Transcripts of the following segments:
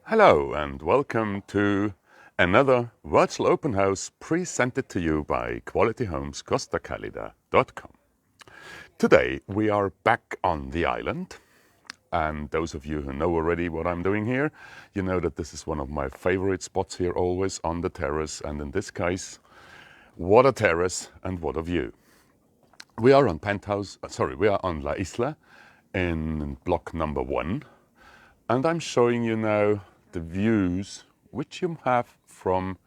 Hello and welcome to another virtual open house presented to you by qualityhomescostacalida.com. Today we are back on the island, and those of you who know already what I'm doing here, you know that this is one of my favorite spots here, always on the terrace, and in this case, what a terrace and what a view. We are on we are on La Isla in block number 1. And I'm showing you now the views which you have from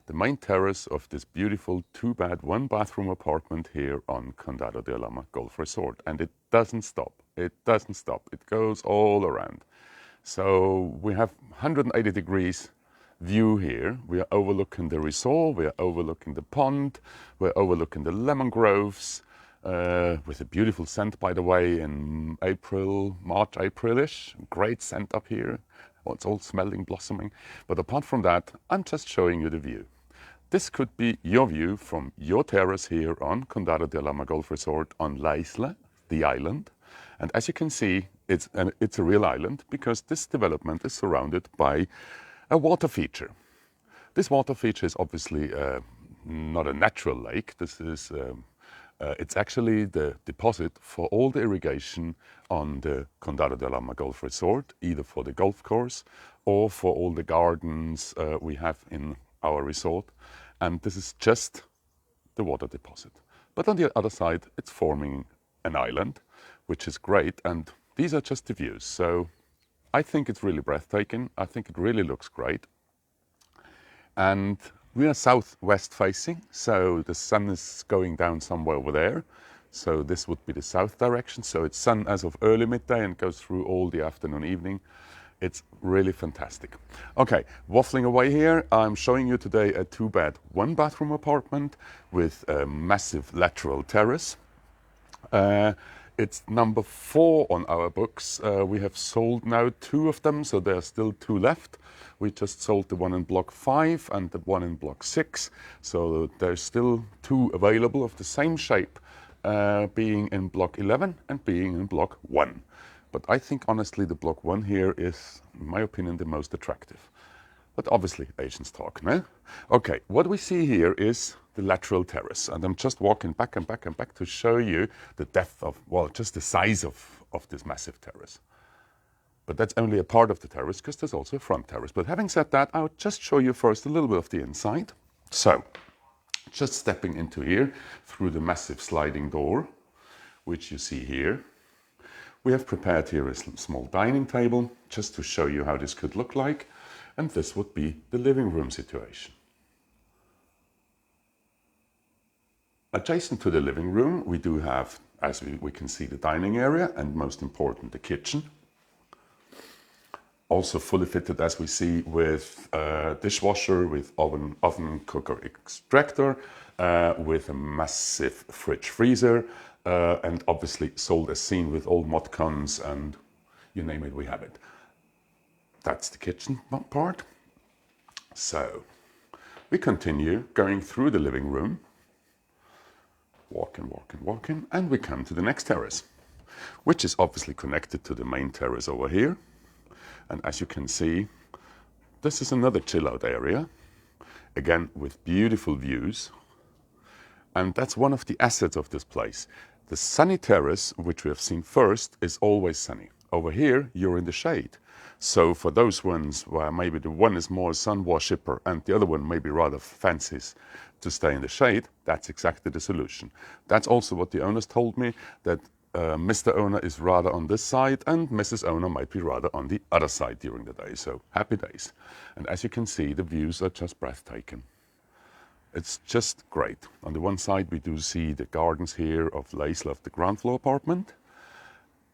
the main terrace of this beautiful 2-bed, 1-bathroom apartment here on Condado de Alhama Golf Resort. And it doesn't stop. It doesn't stop. It goes all around. So we have 180 degrees view here. We are overlooking the resort, we are overlooking the pond, we're overlooking the lemon groves, with a beautiful scent, by the way, in March, April-ish. Great scent up here. Oh, it's all smelling, blossoming. But apart from that, I'm just showing you the view. This could be your view from your terrace here on Condado de Alhama Golf Resort on La Isla, the island. And as you can see, it's a real island because this development is surrounded by a water feature. This water feature is obviously not a natural lake. This is it's actually the deposit for all the irrigation on the Condado de Alhama Golf Resort, either for the golf course or for all the gardens we have in our resort. And this is just the water deposit. But on the other side, it's forming an island, which is great. And these are just the views. So I think it's really breathtaking. I think it really looks great. And we are southwest facing, so the sun is going down somewhere over there. So this would be the south direction. So it's sun as of early midday and goes through all the afternoon, evening. It's really fantastic. Okay, waffling away here, I'm showing you today a 2-bed, 1-bathroom apartment with a massive lateral terrace. It's number 4 on our books. We have sold now 2 of them, so there are still 2 left. We just sold the one in block 5 and the one in block 6. So there's still 2 available of the same shape, being in block 11 and being in block 1. But I think honestly the block 1 here is, in my opinion, the most attractive. But obviously Asians talk, no? Okay, what we see here is the lateral terrace. And I'm just walking back and back and back to show you the depth of, well, just the size of this massive terrace. But that's only a part of the terrace because there's also a front terrace. But having said that, I'll just show you first a little bit of the inside. So, just stepping into here through the massive sliding door, which you see here. We have prepared here a small dining table just to show you how this could look like. And this would be the living room situation. Adjacent to the living room, we do have, as we can see, the dining area and most important, the kitchen. Also fully fitted, as we see, with dishwasher, with oven, cooker, extractor, with a massive fridge freezer, and obviously sold as seen with all mod cons and you name it, we have it. That's the kitchen part. So we continue going through the living room, walking, and we come to the next terrace, which is obviously connected to the main terrace over here. And as you can see, this is another chill out area, again with beautiful views. And that's one of the assets of this place. The sunny terrace, which we have seen first, is always sunny. Over here, you're in the shade. So for those ones where maybe the one is more sun worshipper and the other one maybe rather fancies to stay in the shade, that's exactly the solution. That's also what the owners told me, that Mr. Owner is rather on this side and Mrs. Owner might be rather on the other side during the day. So happy days. And as you can see, the views are just breathtaking. It's just great. On the one side, we do see the gardens here of La Isla, of the ground floor apartment.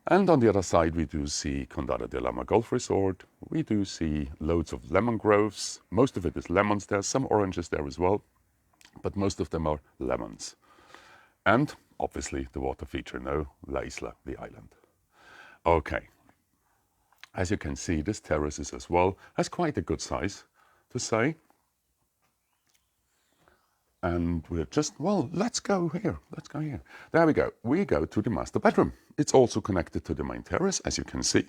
And on the other side, we do see Condado de Alhama Golf Resort. We do see loads of lemon groves. Most of it is lemons. There's some oranges there as well, but most of them are lemons. And obviously the water feature, no, La Isla, the island. Okay. As you can see, this terrace is as well, has quite a good size to say. And we're just, well, let's go here. There we go. We go to the master bedroom. It's also connected to the main terrace, as you can see.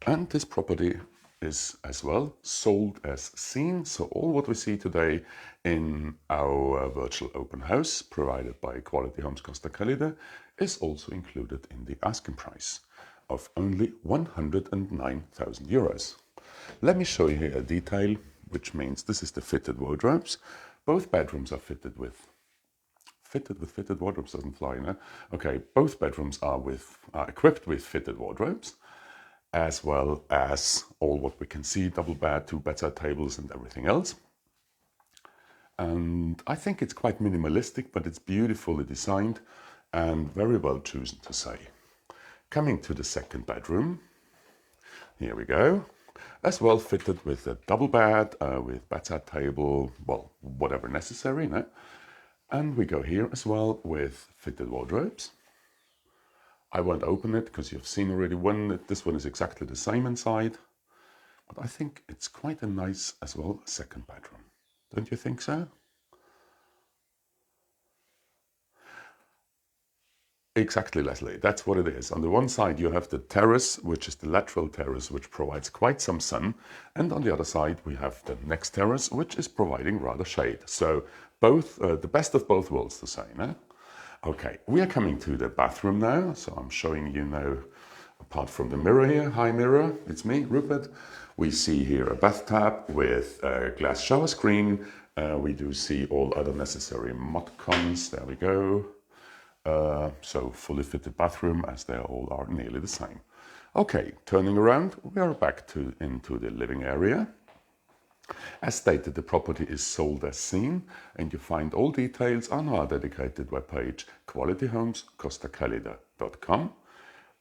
And this property is as well sold as seen. So all what we see today in our virtual open house provided by Quality Homes Costa Calida is also included in the asking price of only 109,000 euros. Let me show you here a detail, which means this is the fitted wardrobes. Both bedrooms are fitted with fitted wardrobes doesn't fly, no? Okay, both bedrooms are equipped with fitted wardrobes, as well as all what we can see, double bed, 2 bedside tables and everything else. And I think it's quite minimalistic, but it's beautifully designed and very well chosen, to say. Coming to the second bedroom, here we go. As well fitted with a double bed, with bedside table, well, whatever necessary, no? And we go here as well with fitted wardrobes. I won't open it because you've seen already one. This one is exactly the same inside. But I think it's quite a nice as well second bedroom. Don't you think so? Exactly, Leslie. That's what it is. On the one side, you have the terrace, which is the lateral terrace, which provides quite some sun. And on the other side, we have the next terrace, which is providing rather shade. So both, the best of both worlds, to say, no? Okay, we are coming to the bathroom now. So I'm showing you now, apart from the mirror here, hi mirror, it's me, Rupert. We see here a bathtub with a glass shower screen. We do see all other necessary mod cons. There we go. So fully fitted bathroom, as they all are nearly the same. Okay, turning around, we are back into the living area. As stated, the property is sold as seen, and you find all details on our dedicated webpage, qualityhomescostacalida.com.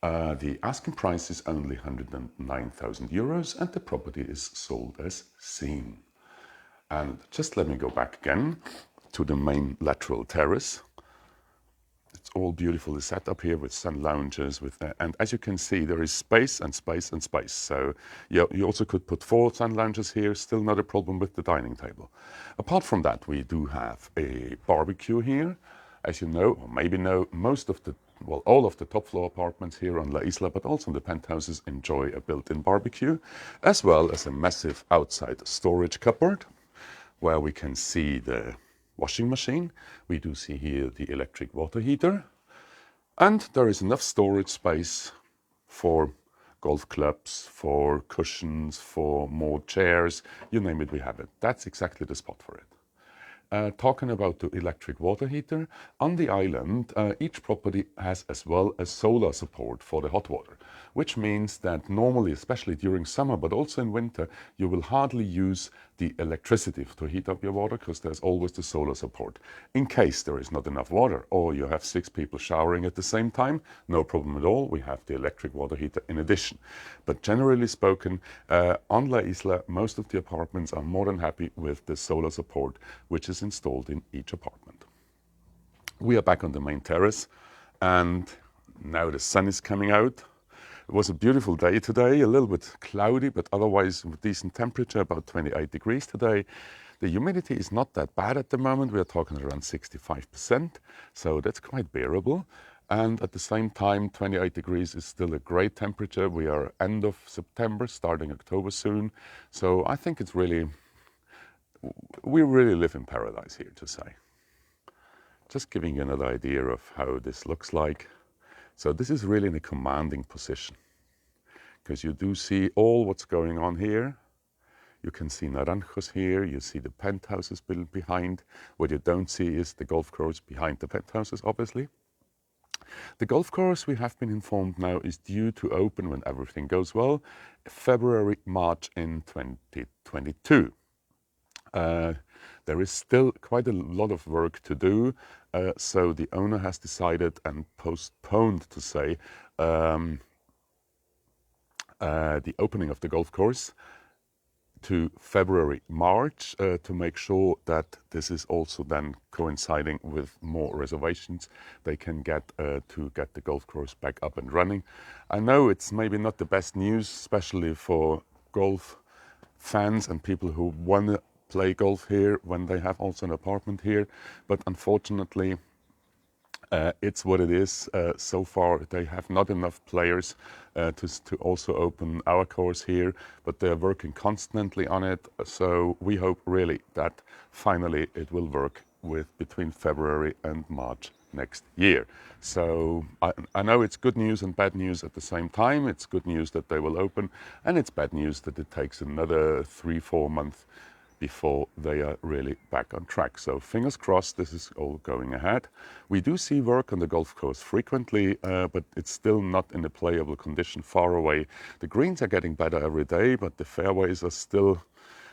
The asking price is only 109,000 euros, and the property is sold as seen. And just let me go back again to the main lateral terrace. It's all beautifully set up here with sun lounges, and as you can see, there is space and space and space. So you also could put 4 sun lounges here, still not a problem with the dining table. Apart from that, we do have a barbecue here. As you know, or maybe know, all of the top floor apartments here on La Isla, but also the penthouses, enjoy a built-in barbecue, as well as a massive outside storage cupboard, where we can see the washing machine. We do see here the electric water heater, and there is enough storage space for golf clubs, for cushions, for more chairs, you name it, we have it. That's exactly the spot for it. Talking about the electric water heater, on the island, each property has as well as solar support for the hot water, which means that normally, especially during summer, but also in winter, you will hardly use the electricity to heat up your water because there's always the solar support. In case there is not enough water or you have 6 people showering at the same time, no problem at all. We have the electric water heater in addition. But generally spoken, on La Isla, most of the apartments are more than happy with the solar support, which is installed in each apartment. We are back on the main terrace, and now the sun is coming out. It was a beautiful day today, a little bit cloudy, but otherwise decent temperature, about 28 degrees today. The humidity is not that bad at the moment. We are talking around 65%, so that's quite bearable. And at the same time, 28 degrees is still a great temperature. We are end of September, starting October soon. So I think it's really, we really live in paradise here, to say. Just giving you another idea of how this looks like. So this is really in a commanding position, because you do see all what's going on here. You can see Naranjos here, you see the penthouses built behind. What you don't see is the golf course behind the penthouses, obviously. The golf course, we have been informed now, is due to open, when everything goes well, February, March in 2022. There is still quite a lot of work to do, so the owner has decided and postponed, to say, the opening of the golf course to February, March, to make sure that this is also then coinciding with more reservations they can get to get the golf course back up and running. I know it's maybe not the best news, especially for golf fans and people who want to play golf here when they have also an apartment here, but unfortunately It's what it is. So far, they have not enough players to also open our course here, but they're working constantly on it. So we hope really that finally it will work with between February and March next year. So I know it's good news and bad news at the same time. It's good news that they will open, and it's bad news that it takes another 3-4 months before they are really back on track. So fingers crossed this is all going ahead. We do see work on the golf course frequently, but it's still not in a playable condition, far away. The greens are getting better every day, but the fairways are still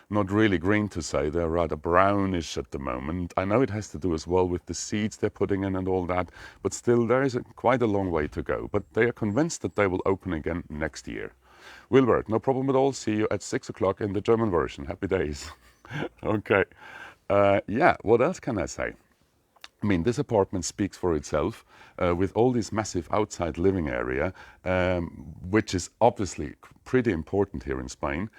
not really green to say. They're rather brownish at the moment. I know it has to do as well with the seeds they're putting in and all that, but still there is quite a long way to go. But they are convinced that they will open again next year. Will work, no problem at all. See you at 6 o'clock in the German version. Happy days. Okay. Yeah, what else can I say? I mean, this apartment speaks for itself with all this massive outside living area, which is obviously pretty important here in Spain.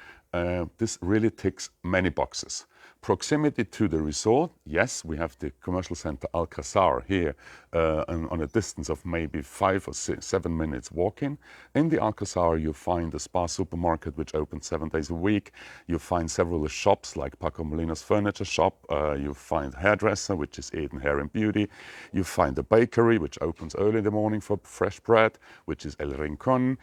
This really ticks many boxes. Proximity to the resort, yes, we have the commercial center Alcazar here on a distance of maybe 5 or 7 minutes walking. In the Alcazar, you find the Spa supermarket, which opens 7 days a week. You find several shops like Paco Molina's furniture shop. You find hairdresser, which is Eden Hair and Beauty. You find the bakery, which opens early in the morning for fresh bread, which is El Rincón.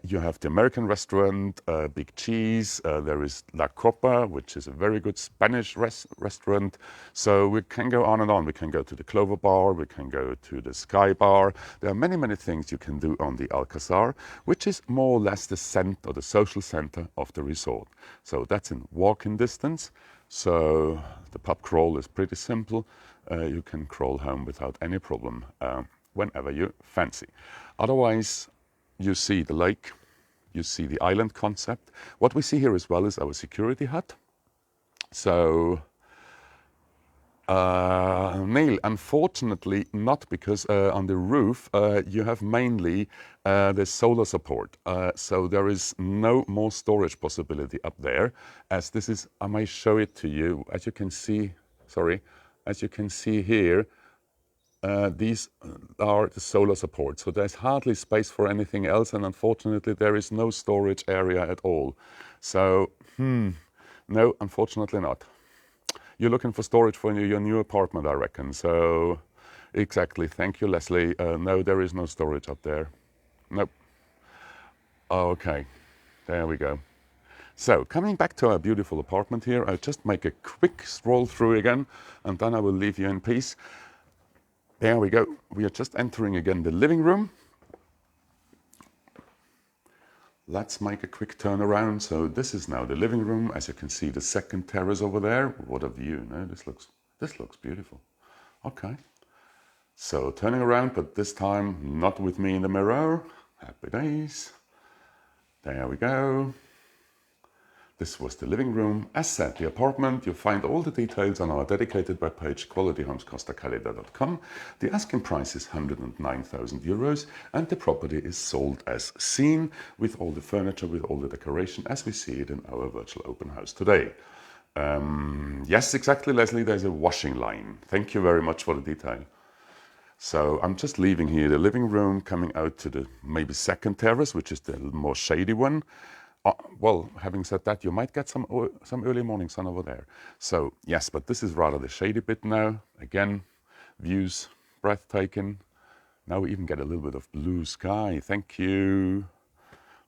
You have the American restaurant, Big Cheese. There is La Copa, which is a very good Spanish restaurant. So we can go on and on. We can go to the Clover Bar. We can go to the Sky Bar. There are many, many things you can do on the Alcazar, which is more or less the center, the social center of the resort. So that's in walking distance. So the pub crawl is pretty simple. You can crawl home without any problem whenever you fancy. Otherwise, you see the lake, you see the island concept. What we see here as well is our security hut. So, Neil, unfortunately not, because on the roof you have mainly the solar support. So there is no more storage possibility up there, as this is, I may show it to you, as you can see, as you can see here, these are the solar support, so there's hardly space for anything else, and unfortunately there is no storage area at all. So, no, unfortunately not. You're looking for storage for your new apartment, I reckon. So, exactly. Thank you, Leslie. No, there is no storage up there. Nope. Okay, there we go. So, coming back to our beautiful apartment here, I'll just make a quick stroll through again, and then I will leave you in peace. There we go. We are just entering again the living room. Let's make a quick turn around. So this is now the living room. As you can see, the second terrace over there. What a view! No, this looks beautiful. Okay. So turning around, but this time not with me in the mirror. Happy days. There we go. This was the living room. As said, the apartment, you'll find all the details on our dedicated webpage, qualityhomescostacalida.com. The asking price is 109,000 euros, and the property is sold as seen, with all the furniture, with all the decoration, as we see it in our virtual open house today. Yes, exactly, Leslie, there's a washing line. Thank you very much for the detail. So I'm just leaving here the living room, coming out to the maybe second terrace, which is the more shady one. Well, having said that, you might get some early morning sun over there. So yes, but this is rather the shady bit now. Again, views breathtaking. Now we even get a little bit of blue sky. Thank you.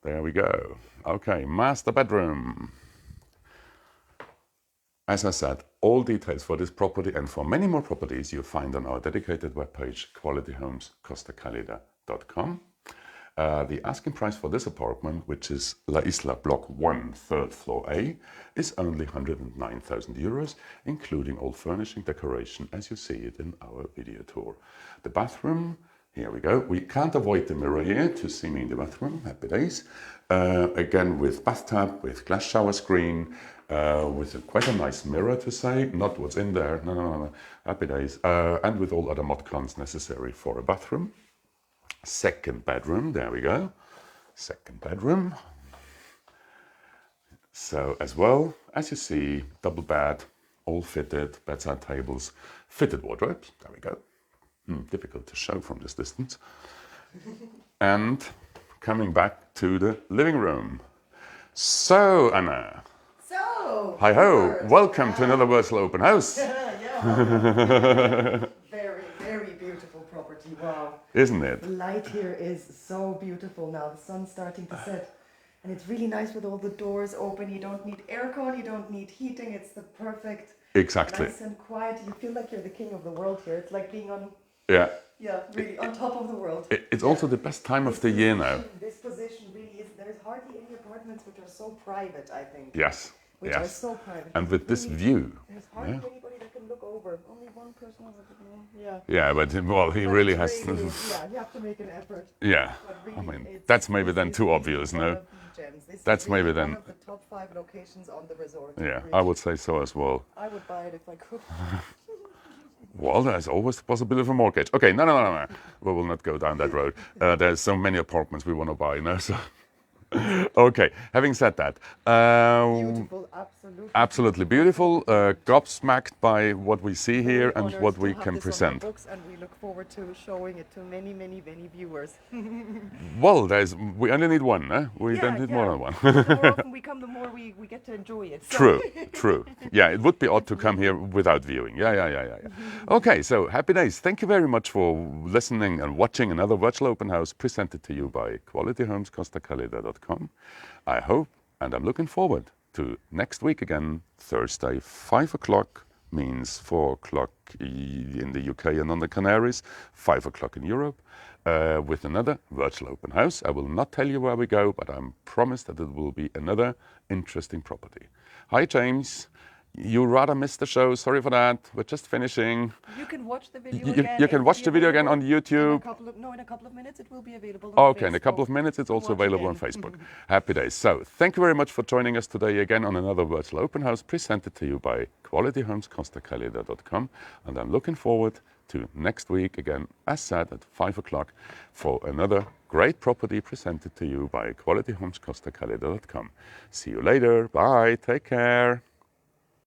There we go. Okay, master bedroom. As I said, all details for this property and for many more properties you'll find on our dedicated webpage, qualityhomescostacalida.com. The asking price for this apartment, which is La Isla Block 1, 3rd floor A, is only 109,000 euros, including all furnishing decoration as you see it in our video tour. The bathroom, here we go. We can't avoid the mirror here to see me in the bathroom. Happy days. Again, with bathtub, with glass shower screen, with quite a nice mirror to say, not what's in there. No. Happy days. And with all other mod cons necessary for a bathroom. Second bedroom, there we go. Second bedroom. So as well, as you see, double bed, all fitted, bedside tables, fitted wardrobes, there we go. difficult to show from this distance. And coming back to the living room. So, Anna. So, Hi ho, welcome to another virtual open house. Very, very beautiful property, wow. Isn't it? The light here is so beautiful now, the sun's starting to set. And it's really nice with all the doors open. You don't need aircon, you don't need heating, it's the perfect, Exactly. nice and quiet. You feel like you're the king of the world here. It's like being on, Yeah. really on top of the world. It's also the best time of the year now. This position really is, there's hardly any apartments which are so private, I think. Yes. Which are so private. And with this view. There's hardly anybody that can look over. Only one person has a bit more. Yeah. Yeah, but well, he really has. Really, you have to make an effort. Yeah. Really, I mean, that's maybe then too obvious, no? That's maybe then. One of the top 5 locations on the resort. Yeah, really. I would say so as well. I would buy it if I could. Well, there's always the possibility of a mortgage. Okay, no. We will not go down that road. There's so many apartments we want to buy, so. Okay, having said that. Beautiful, absolutely. Absolutely beautiful, gobsmacked by what we see here and what we can present. Books, and we look forward to showing it to many, many, many viewers. Well, we only need one, eh? We don't need more than one. The more often we come, the more we get to enjoy it. So. True. Yeah, it would be odd to come here without viewing. Yeah. Okay, so happy days. Thank you very much for listening and watching another virtual open house presented to you by qualityhomescostacalida.com. I hope, and I'm looking forward to next week again, Thursday, 5 o'clock, means 4 o'clock in the UK and on the Canaries, 5 o'clock in Europe, with another virtual open house. I will not tell you where we go, but I'm promised that it will be another interesting property. Hi, James. You rather missed the show. Sorry for that. We're just finishing. You can watch the video again. You can watch the video again on YouTube. In a couple of minutes it will be available Okay, on Facebook. in a couple of minutes it's also available on Facebook. Happy days. So, thank you very much for joining us today again on another virtual open house presented to you by qualityhomescostacalida.com. And I'm looking forward to next week again, as said, at 5 o'clock for another great property presented to you by qualityhomescostacalida.com. See you later. Bye. Take care.